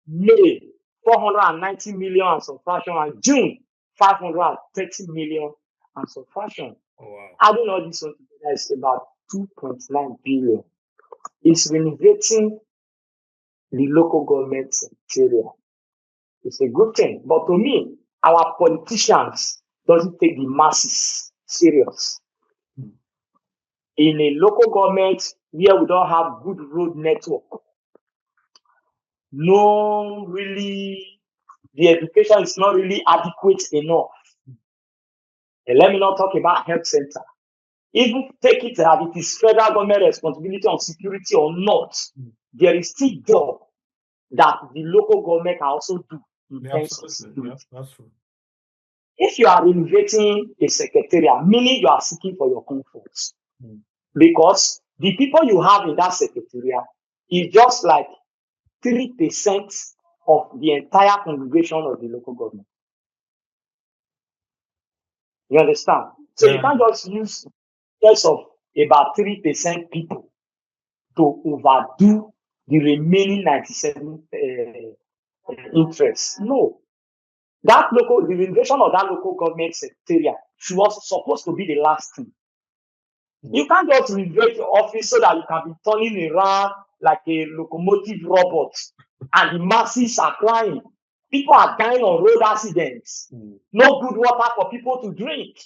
May 490 million and some fraction. And June 530 million and some fraction. Oh, wow. Adding all this one together is about 2.9 billion. It's renovating the local government secretariat. It's a good thing. But to me, our politicians doesn't take the masses serious. In a local government where we don't have good road network, no really, the education is not really adequate enough. And let me not talk about health center. Even take it that it is federal government responsibility on security or not, there is still job that the local government can also do in terms of security. Yeah, that's true. If you are renovating a secretariat, meaning you are seeking for your comfort, because the people you have in that secretariat is just like 3% of the entire congregation of the local government. You understand? So you can't just use just of about 3% people to overdo the remaining 97 interests. No. The renovation of that local government secretariat was supposed to be the last thing. You can't just renovate your office so that you can be turning around like a locomotive robot and the masses are crying. People are dying on road accidents. No good water for people to drink.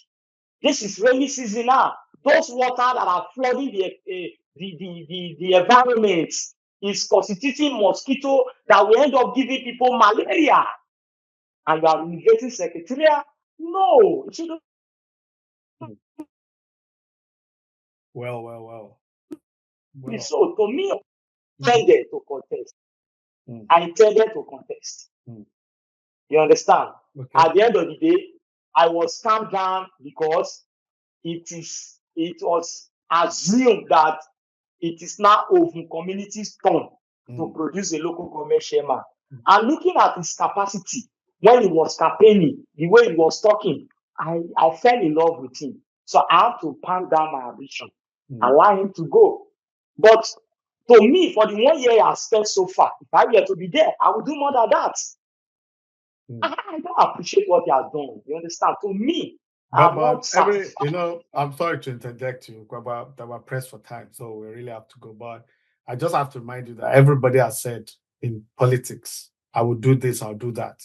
This is rainy season now. Those water that are flooding the environment is constituting mosquito that will end up giving people malaria. And you are renovating secretariat? No, it shouldn't. Well. So to me, I intended to contest. I intended to contest. You understand? Okay. At the end of the day, I was calmed down because it was assumed that it is now Ogun community's turn to produce a local government chairman. And looking at his capacity when he was campaigning, the way he was talking, I fell in love with him. So I have to palm down my ambition, allow him to go. But to me, for the 1 year I spent so far, if I were to be there, I would do more than that. I don't appreciate what he has done. You understand? To me, I'm not satisfied. I'm sorry to interject you, but that we're pressed for time, so we really have to go. But I just have to remind you that everybody has said in politics, I will do this, I'll do that.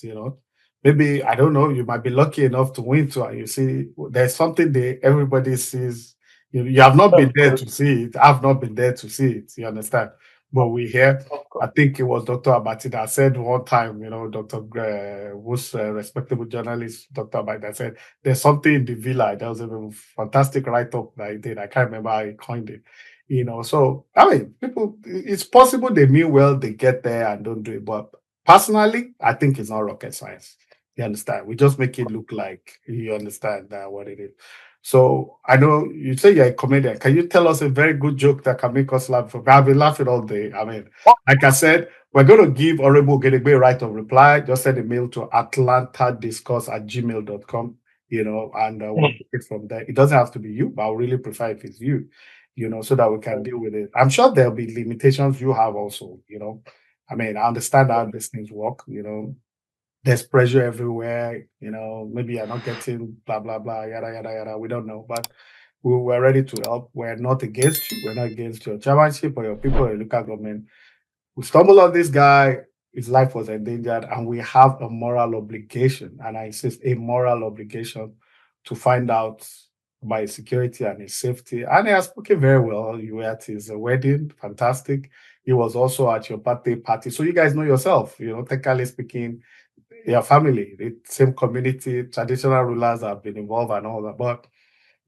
Maybe I don't know. You might be lucky enough to win too, and you see there's something there. Everybody sees. You have not been there to see it. I've not been there to see it. You understand? But we hear. I think it was Dr. Abati that said one time, Dr. who's a respectable journalist, Dr. Abati, that said there's something in the villa. There was a fantastic write-up that he did. I can't remember how he coined it. So I mean, people, it's possible they mean well, they get there and don't do it. But personally, I think it's not rocket science. You understand? We just make it look like you understand what it is. So I know you say you're a comedian. Can you tell us a very good joke that can make us laugh? I've been laughing all day. I mean, like I said, we're going to give Honorable Gedegbe right of reply. Just send a mail to atlantadiscuss@gmail.com, and we'll take it from there. It doesn't have to be you, but I would really prefer if it's you, so that we can deal with it. I'm sure there'll be limitations you have also, I mean, I understand how these things work, there's pressure everywhere, maybe you're not getting blah, blah, blah, yada, yada, yada. We don't know, but we're ready to help. We're not against you. We're not against your chairmanship or your people or your local government. We stumbled on this guy. his life was endangered, and we have a moral obligation, and I insist, a moral obligation to find out about his security and his safety. And he has spoken very well. You were at his wedding, fantastic. He was also at your birthday party. So you guys know yourself, technically speaking, your family, the same community, traditional rulers have been involved and all that. But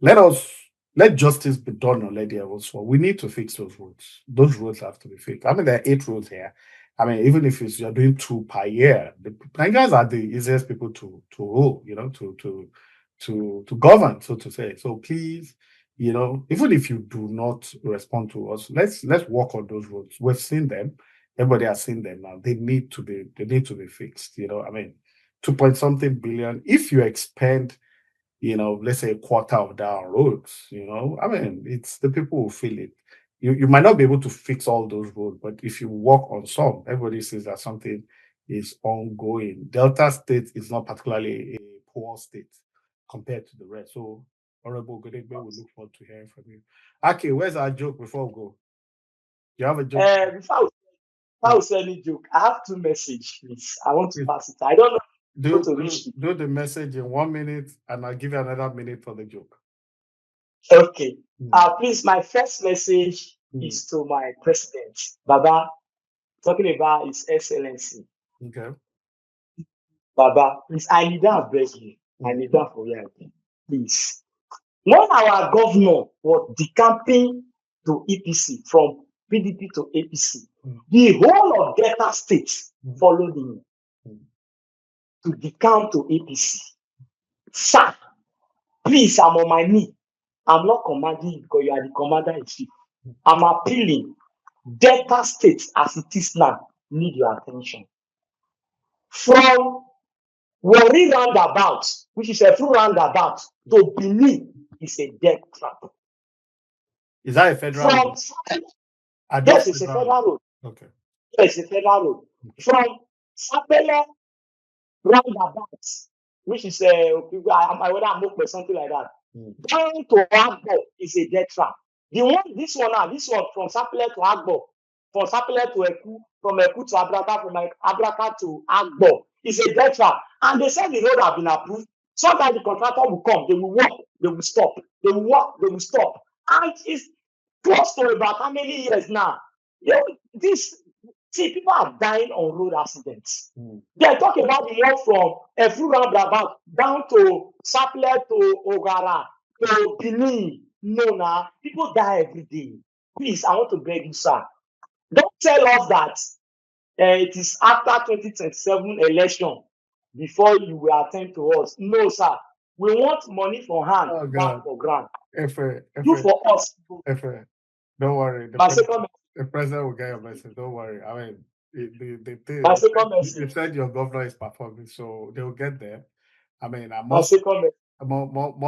let us let justice be done on Lady also. We need to fix those roads. Those roads have to be fixed. I mean, there are 8 roads here. I mean, even if you're doing 2 per year, the Nigerians are the easiest people to rule, to govern, so to say. So please, even if you do not respond to us, let's work on those roads. We've seen them. Everybody has seen them now. They need to be fixed. I mean, 2 point something billion. If you expend, let's say a quarter of that on roads, I mean, it's the people who feel it. You might not be able to fix all those roads, but if you work on some, everybody says that something is ongoing. Delta State is not particularly a poor state compared to the rest. So, Honorable Godegbe, we look forward to hearing from you. Okay, where's our joke before we go? You have a joke? Before I say any joke, I have 2 messages, please. I want to pass it. I don't know how to reach it. Do the message in 1 minute, and I'll give you another minute for the joke. Okay. Please, my first message is to my president, Baba, talking about His Excellency. Okay. Baba, please, I need that, beg you. I need that for you, please. When our governor was decamping to EPC, from PDP to APC, the whole of Delta State followed him to decamp to APC. Sir, please, I'm on my knee. I'm not commanding you because you are the commander in chief. I'm appealing. Delta State, as it is now, need your attention. From Warri roundabout, which is a full roundabout, to Benin is a death trap. Is that a federal road? Yes, it's a federal road. Okay. Yes, it's a federal road. From Sapele roundabout, which is whether I'm open something like that, down to Agbo is a death trap. This one from Sapele to Agbo, from Sapele to Eku, from Eku to Abraka, from Abraka to Agbo is a death trap. And they said the road have been approved. Sometimes the contractor will come, they will walk, they will stop, they will walk, they will stop. And it's close to about how many years now? People are dying on road accidents. They talk about the one from a full roundabout down to Sapele to Ogara to Benin. No, now people die every day. Please, I want to beg you, sir. Don't tell us that it is after 2027 election before you will attend to us. No, sir. We want money for hand, back for grant. Do for us. Don't worry. The president will get your message. Don't worry. I mean, you said your governor is performing, so they will get there. I mean, more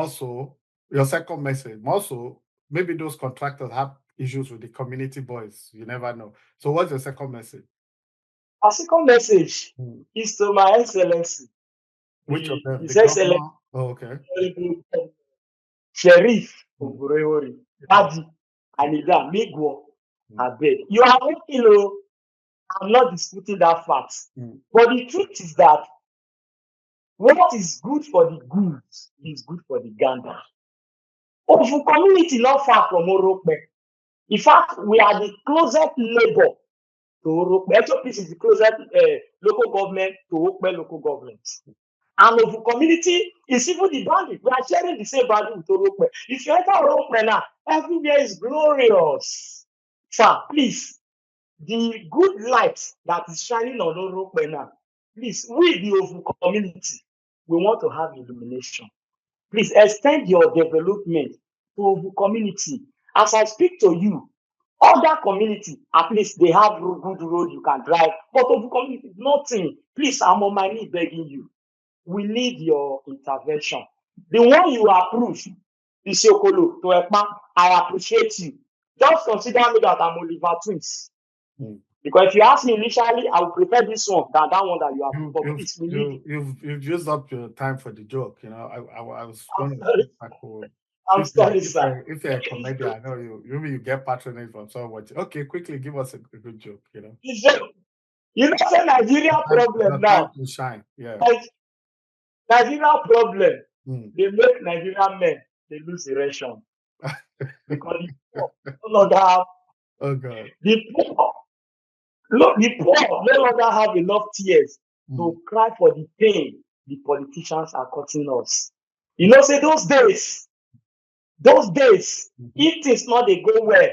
so, your second message, more so, maybe those contractors have issues with the community boys. You never know. So, what's your second message? Our second message is to my Excellency. Which of them? His Excellency. Oh, okay. Sheriff Ogureori, Adi, Anida, Migwo, Abed. You are working, I'm not disputing that fact. But the truth is that what is good for the goose is good for the gander. Ofu community not far from Orope. In fact, we are the closest neighbor to Orope. HOP is the closest local government to Orope local government. And Ofu community is even the boundary. We are sharing the same boundary with Orope. If you enter Orope now, everywhere is glorious. Sir, please, the good light that is shining on Orope now, please, we the Ofu community, we want to have illumination. Please extend your development to Ofu community. As I speak to you, other community, at least they have good road you can drive, but Ofu community, nothing. Please, I'm on my knee begging you. We need your intervention. The one you approve, Isiokolo to Ekpa, I appreciate you. Just consider me that I'm Oliver Twins. Because if you ask me initially, I would prefer this one than that one that you have. But please, we need you've used up your time for the joke. I was going to. I'm sorry, sir. If you're a comedian, I know maybe you get patronage from someone. Okay, quickly give us a good joke. You know, say Nigeria Your problem time now. to shine. Yeah. Nigeria problem. Mm. They make Nigerian men they lose erection because the poor no longer have Oh God. the poor. Look, the poor no longer have enough tears Mm. to cry for the pain the politicians are causing us. You know, say those days, Mhm. if things not they go well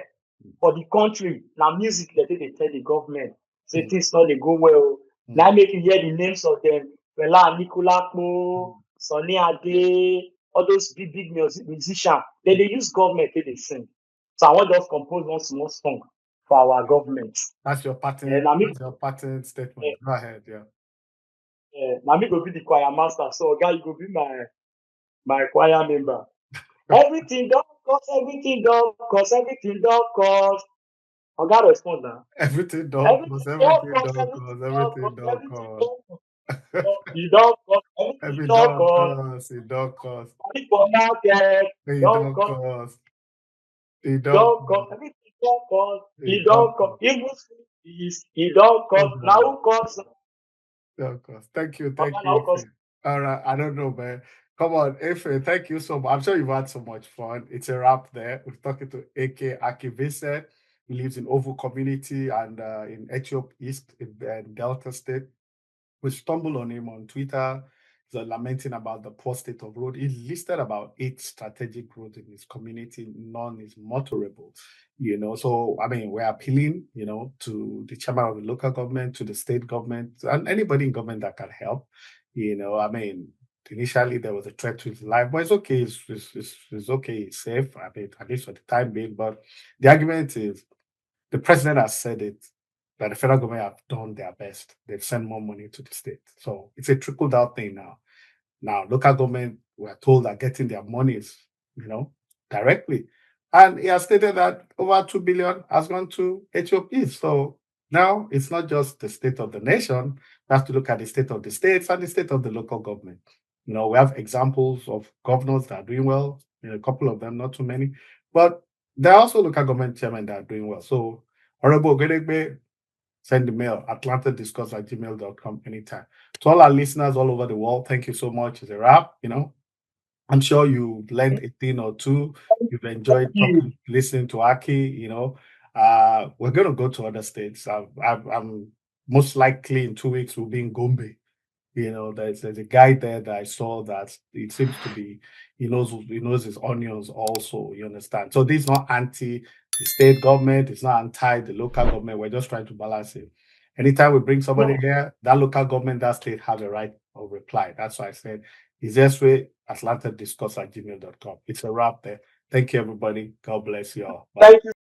for the country, now music they tell the government, say Mm. things not they go well. Mm. Now make you hear the names of them, Fela Anikulapo, Sunny Ade, all those big musicians. They use government they sing. So I want just compose one small song for our government. That's your And pattern. I mean, That's your pattern statement. Go ahead. Yeah. na me go be the choir master. So, guy, you go be my choir member. Everything don't cost, everything don't cost, everything don't cost. Oga respond now. Everything dog Everything cause don't everything cost, dog everything cause don't everything cost, dog everything cause don't cost. E don't cost, everything every don't dog cost. cause it dog cause Money for market, it don't dog cost, cause it dog don't cost, everything don't cost. E it dog don't cost. cause Even is e don't oh cost. Now God. who cost? Dog cause. Thank you, Oga thank now you, who cost? Ife. All right, I don't know, man. Come on, Ife, thank you so much. I'm sure you've had so much fun. It's a wrap there. We're talking to AK Aki Vincent. He lives in Oval Community and in Ethiopia East in Delta State. We stumbled on him on Twitter. He's lamenting about the poor state of road. He listed about 8 strategic roads in his community. None is motorable. So I mean, we're appealing, to the chairman of the local government, to the state government, and anybody in government that can help. I mean, initially there was a threat to his life, but it's okay. It's okay. It's safe. I mean, at least for the time being. But the argument is the president has said it that the federal government have done their best. They've sent more money to the state. So it's a trickle down thing now. Now, local government were told are getting their monies, directly. And he has stated that over 2 billion has gone to HOP. So now it's not just the state of the nation. We have to look at the state of the states and the state of the local government. We have examples of governors that are doing well, a couple of them, not too many. But there are also local government chairmen that are doing well. So, Honorable Ogedegbe, send the mail, atlantadiscuss@gmail.com anytime. To all our listeners all over the world, thank you so much. It's a wrap, I'm sure you've learned a thing or two. You've Thank enjoyed you. listening to Aki. We're going to go to other states. I'm most likely in 2 weeks we'll be in Gombe. There's a guy there that I saw that it seems to be he knows his onions also. You understand? So this is not anti the state government. It's not anti the local government. We're just trying to balance it. Anytime we bring somebody here, that local government, that state have a right of reply. That's why I said easiest way, atlantadiscuss@gmail.com. It's a wrap there. Thank you, everybody. God bless you all. Bye. Thank you.